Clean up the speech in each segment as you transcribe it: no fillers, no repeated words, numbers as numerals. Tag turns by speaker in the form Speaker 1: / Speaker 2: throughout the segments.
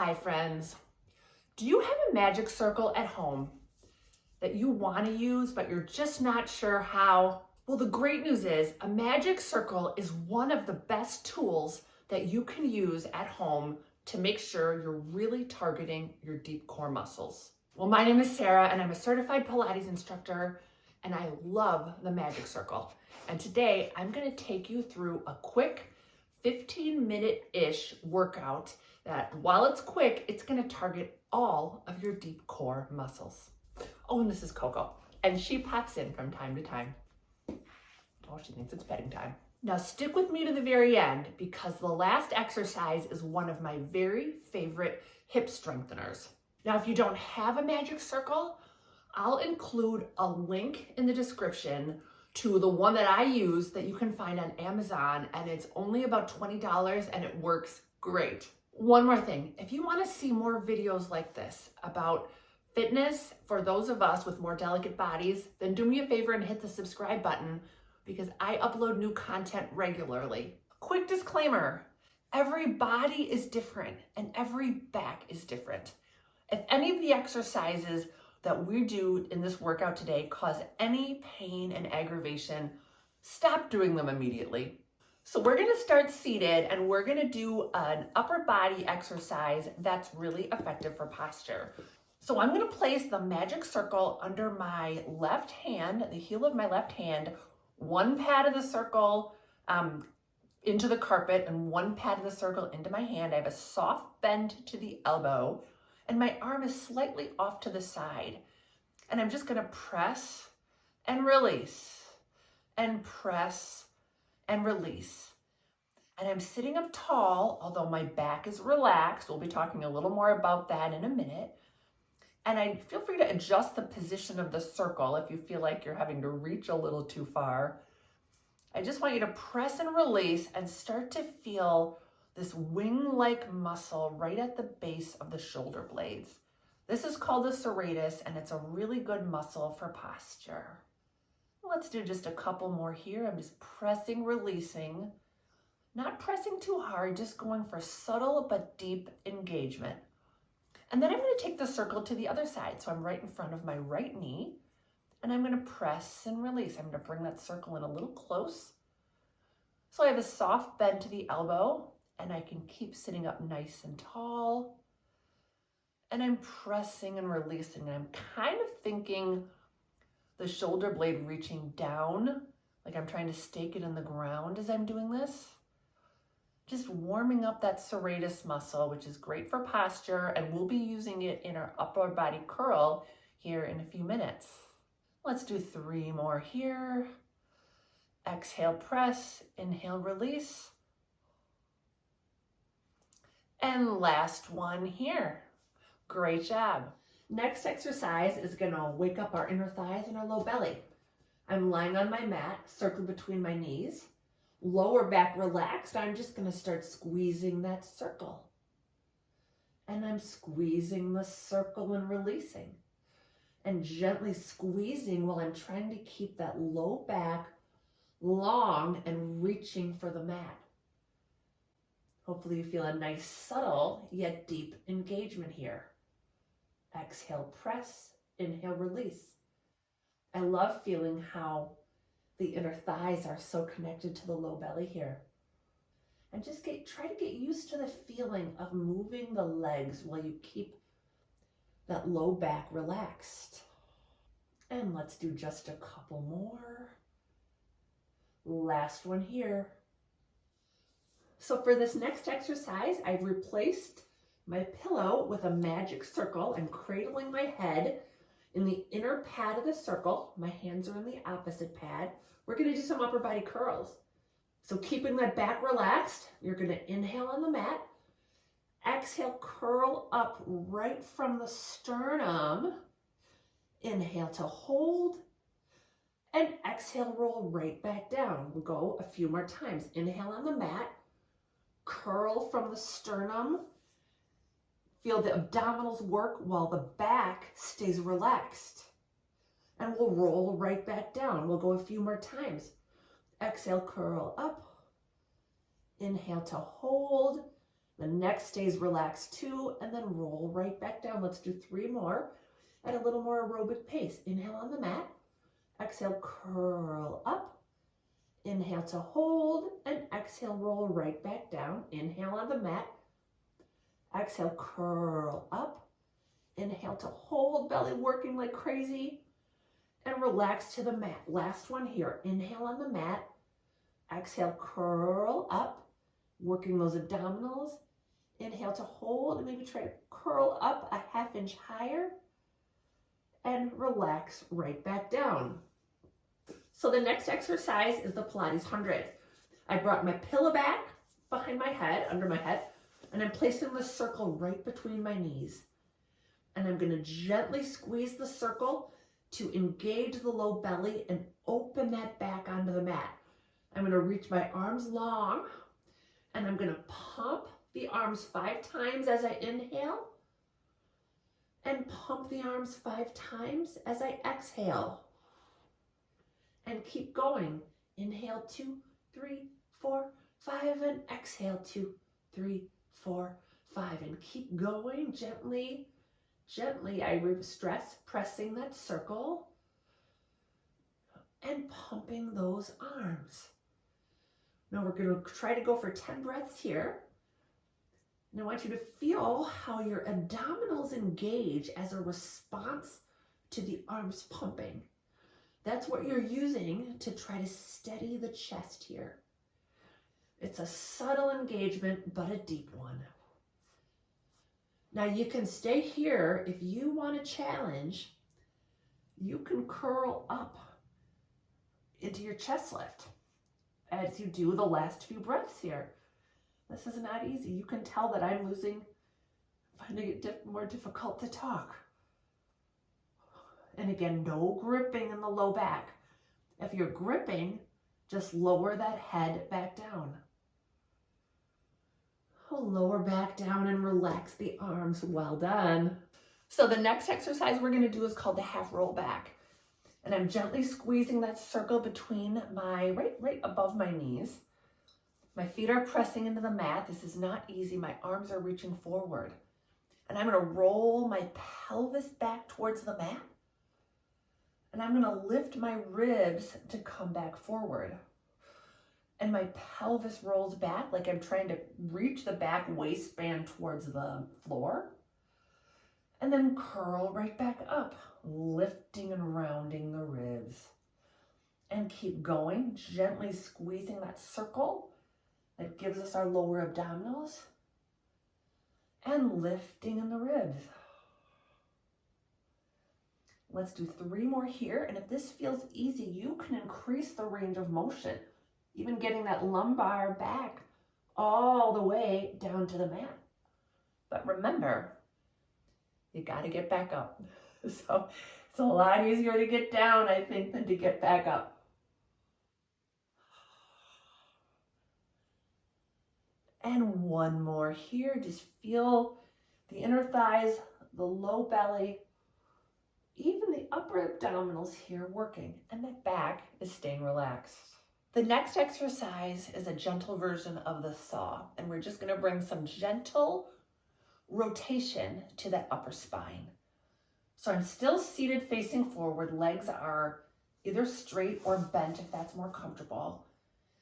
Speaker 1: Hi friends. Do you have a magic circle at home that you want to use but you're just not sure how? Well, the great news is a magic circle is one of the best tools that you can use at home to make sure you're really targeting your deep core muscles. Well, my name is Sarah and I'm a certified Pilates instructor and I love the magic circle. And today I'm going to take you through a quick 15-minute-ish workout that while it's quick, it's going to target all of your deep core muscles. Oh, and this is Coco, and she pops in from time to time. Oh, she thinks it's petting time. Now stick with me to the very end because the last exercise is one of my very favorite hip strengtheners. Now, if you don't have a magic circle, I'll include a link in the description to the one that I use that you can find on Amazon, and it's only about $20 and it works great. One more thing, if you want to see more videos like this about fitness for those of us with more delicate bodies, then do me a favor and hit the subscribe button because I upload new content regularly. Quick disclaimer, every body is different and every back is different. If any of the exercises that we do in this workout today cause any pain and aggravation, stop doing them immediately. So we're gonna start seated and we're gonna do an upper body exercise that's really effective for posture. So I'm gonna place the magic circle under my left hand, the heel of my left hand, one pad of the circle into the carpet and one pad of the circle into my hand. I have a soft bend to the elbow and my arm is slightly off to the side. And I'm just gonna press and release and press and release. And I'm sitting up tall, although my back is relaxed. We'll be talking a little more about that in a minute. And I feel free to adjust the position of the circle if you feel like you're having to reach a little too far. I just want you to press and release and start to feel this wing-like muscle right at the base of the shoulder blades. This is called the serratus, and it's a really good muscle for posture. Let's do just a couple more here. I'm just pressing, releasing, not pressing too hard, just going for subtle but deep engagement. And then I'm going to take the circle to the other side. So I'm right in front of my right knee, and I'm going to press and release. I'm going to bring that circle in a little close. So I have a soft bend to the elbow, and I can keep sitting up nice and tall. And I'm pressing and releasing. And I'm kind of thinking the shoulder blade reaching down, like I'm trying to stake it in the ground as I'm doing this. Just warming up that serratus muscle, which is great for posture, and we'll be using it in our upper body curl here in a few minutes. Let's do 3 more here. Exhale, press, inhale, release. And last one here. Great job. Next exercise is gonna wake up our inner thighs and our low belly. I'm lying on my mat, circled between my knees. Lower back relaxed. I'm just gonna start squeezing that circle. And I'm squeezing the circle and releasing. And gently squeezing while I'm trying to keep that low back long and reaching for the mat. Hopefully you feel a nice, subtle, yet deep engagement here. Exhale, press, inhale, release. I love feeling how the inner thighs are so connected to the low belly here. And just try to get used to the feeling of moving the legs while you keep that low back relaxed. And let's do just a couple more. Last one here. So for this next exercise, I've replaced my pillow with a magic circle. I'm cradling my head in the inner pad of the circle. My hands are in the opposite pad. We're gonna do some upper body curls. So keeping that back relaxed, you're gonna inhale on the mat. Exhale, curl up right from the sternum. Inhale to hold. And exhale, roll right back down. We'll go a few more times. Inhale on the mat. Curl from the sternum. Feel the abdominals work while the back stays relaxed. And we'll roll right back down. We'll go a few more times. Exhale, curl up. Inhale to hold.
Speaker 2: The neck stays relaxed too, and then roll right back down. Let's do 3 more at a little more aerobic pace. Inhale on the mat. Exhale, curl up. Inhale to hold, and exhale, roll right back down. Inhale on the mat. Exhale, curl up. Inhale to hold, belly working like crazy. And relax to the mat. Last one here. Inhale on the mat. Exhale, curl up, working those abdominals. Inhale to hold, and maybe try to curl up a ½ inch higher. And relax right back down. So the next exercise is the Pilates 100. I brought my pillow back behind my head, under my head, and I'm placing the circle right between my knees. And I'm going to gently squeeze the circle to engage the low belly and open that back onto the mat. I'm going to reach my arms long, and I'm going to pump the arms 5 times as I inhale, and pump the arms 5 times as I exhale. And keep going. Inhale 2, 3, 4, 5, and exhale 2, 3, 4, 5. And keep going gently, gently. I stress pressing that circle and pumping those arms. Now we're going to try to go for 10 breaths here. And I want you to feel how your abdominals engage as a response to the arms pumping. That's what you're using to try to steady the chest here. It's a subtle engagement, but a deep one. Now you can stay here. If you want a challenge, you can curl up into your chest lift as you do the last few breaths here. This is not easy. You can tell that I'm finding it more difficult to talk. And again, no gripping in the low back. If you're gripping, just lower that head back down. Lower back down and relax the arms. Well done. So the next exercise we're going to do is called the half roll back. And I'm gently squeezing that circle between my, right above my knees. My feet are pressing into the mat. This is not easy. My arms are reaching forward. And I'm going to roll my pelvis back towards the mat. And I'm going to lift my ribs to come back forward. And my pelvis rolls back like I'm trying to reach the back waistband towards the floor. And then curl right back up, lifting and rounding the ribs. And keep going, gently squeezing that circle that gives us our lower abdominals. And lifting in the ribs. Let's do 3 more here. And if this feels easy, you can increase the range of motion, even getting that lumbar back all the way down to the mat. But remember, you got to get back up. So it's a lot easier to get down, I think, than to get back up. And 1 more here. Just feel the inner thighs, the low belly, even the upper abdominals here working, and that back is staying relaxed. The next exercise is a gentle version of the saw, and we're just going to bring some gentle rotation to that upper spine. So I'm still seated facing forward. Legs are either straight or bent if that's more comfortable.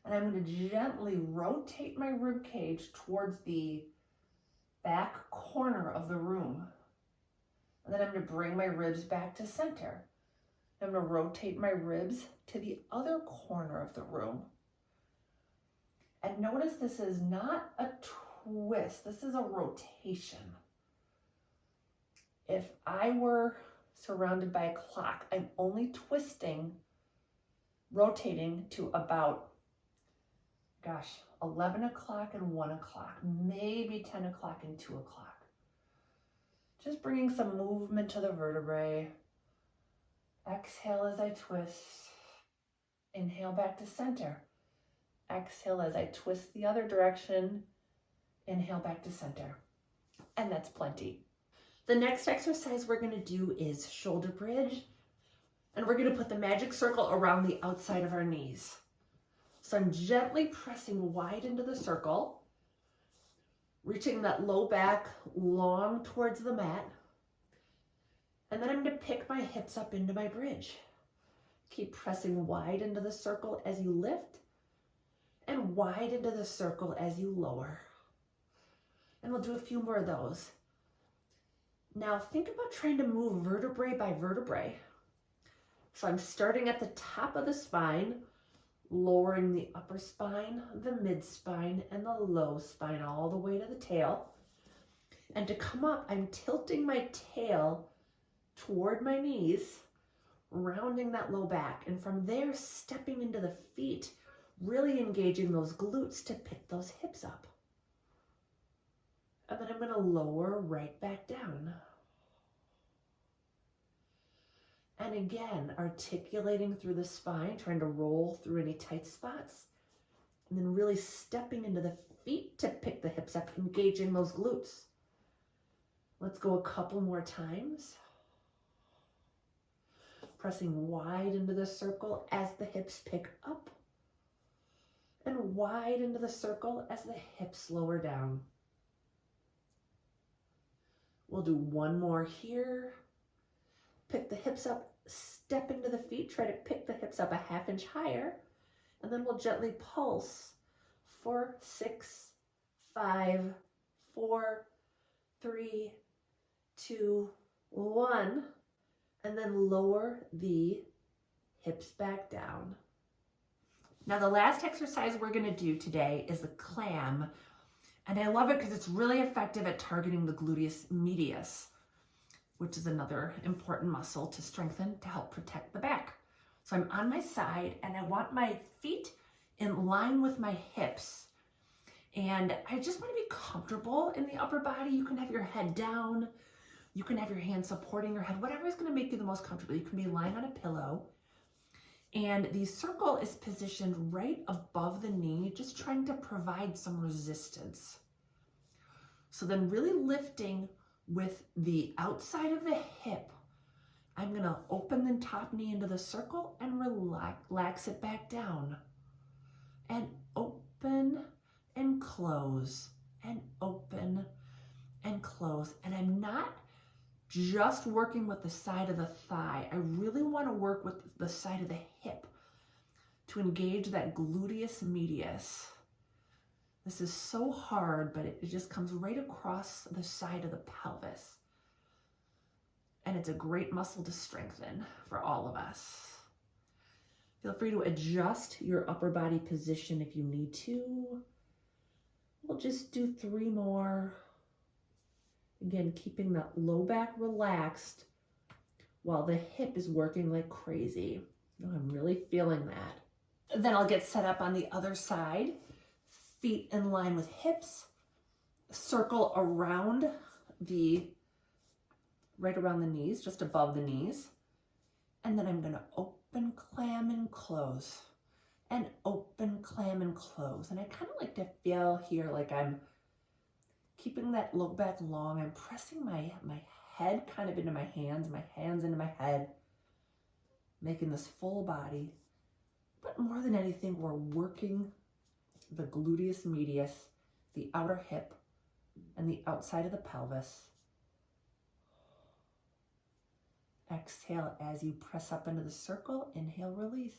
Speaker 2: And I'm going to gently rotate my rib cage towards the back corner of the room. And then I'm going to bring my ribs back to center. I'm going to rotate my ribs to the other corner of the room. And notice this is not a twist. This is a rotation. If I were surrounded by a clock, I'm only twisting, rotating to about, 11 o'clock and 1 o'clock, maybe 10 o'clock and 2 o'clock. Just bringing some movement to the vertebrae. Exhale as I twist. Inhale back to center. Exhale as I twist the other direction. Inhale back to center. And that's plenty. The next exercise we're going to do is shoulder bridge. And we're going to put the magic circle around the outside of our knees. So I'm gently pressing wide into the circle. Reaching that low back long towards the mat. And then I'm going to pick my hips up into my bridge. Keep pressing wide into the circle as you lift and wide into the circle as you lower. And we'll do a few more of those. Now think about trying to move vertebrae by vertebrae. So I'm starting at the top of the spine, lowering the upper spine, the mid spine, and the low spine all the way to the tail. And to come up, I'm tilting my tail toward my knees, rounding that low back. And from there, stepping into the feet, really engaging those glutes to pick those hips up. And then I'm going to lower right back down. And again, articulating through the spine, trying to roll through any tight spots. And then really stepping into the feet to pick the hips up, engaging those glutes. Let's go a couple more times. Pressing wide into the circle as the hips pick up. And wide into the circle as the hips lower down. We'll do one more here. Pick the hips up, step into the feet, try to pick the hips up a ½ inch higher, and then we'll gently pulse. 4, 6, 5, 4, 3, 2, 1, and then lower the hips back down. Now the last exercise we're going to do today is the clam, and I love it because it's really effective at targeting the gluteus medius, which is another important muscle to strengthen to help protect the back. So I'm on my side and I want my feet in line with my hips. And I just want to be comfortable in the upper body. You can have your head down. You can have your hands supporting your head, whatever is going to make you the most comfortable. You can be lying on a pillow. And the circle is positioned right above the knee, just trying to provide some resistance. So then really lifting with the outside of the hip, I'm going to open the top knee into the circle and relax it back down. And open and close, and open and close. And I'm not just working with the side of the thigh. I really want to work with the side of the hip to engage that gluteus medius. This is so hard, but it just comes right across the side of the pelvis. And it's a great muscle to strengthen for all of us. Feel free to adjust your upper body position if you need to. We'll just do 3 more. Again, keeping that low back relaxed while the hip is working like crazy. Oh, I'm really feeling that. Then I'll get set up on the other side. Feet in line with hips, circle around right around the knees, just above the knees. And then I'm going to open, clam, and close. And open, clam, and close. And I kind of like to feel here like I'm keeping that low back long. I'm pressing my head kind of into my hands into my head, making this full body. But more than anything, we're working the gluteus medius, the outer hip, and the outside of the pelvis. Exhale as you press up into the circle. Inhale, release.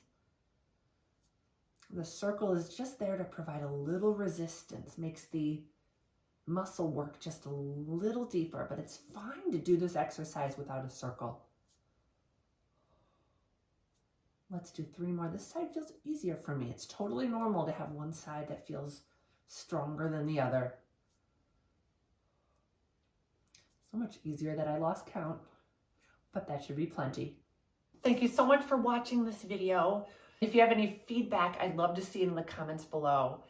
Speaker 2: The circle is just there to provide a little resistance, makes the muscle work just a little deeper, but it's fine to do this exercise without a circle. Let's do 3 more. This side feels easier for me. It's totally normal to have one side that feels stronger than the other. So much easier that I lost count, but that should be plenty. Thank you so much for watching this video. If you have any feedback, I'd love to see it in the comments below.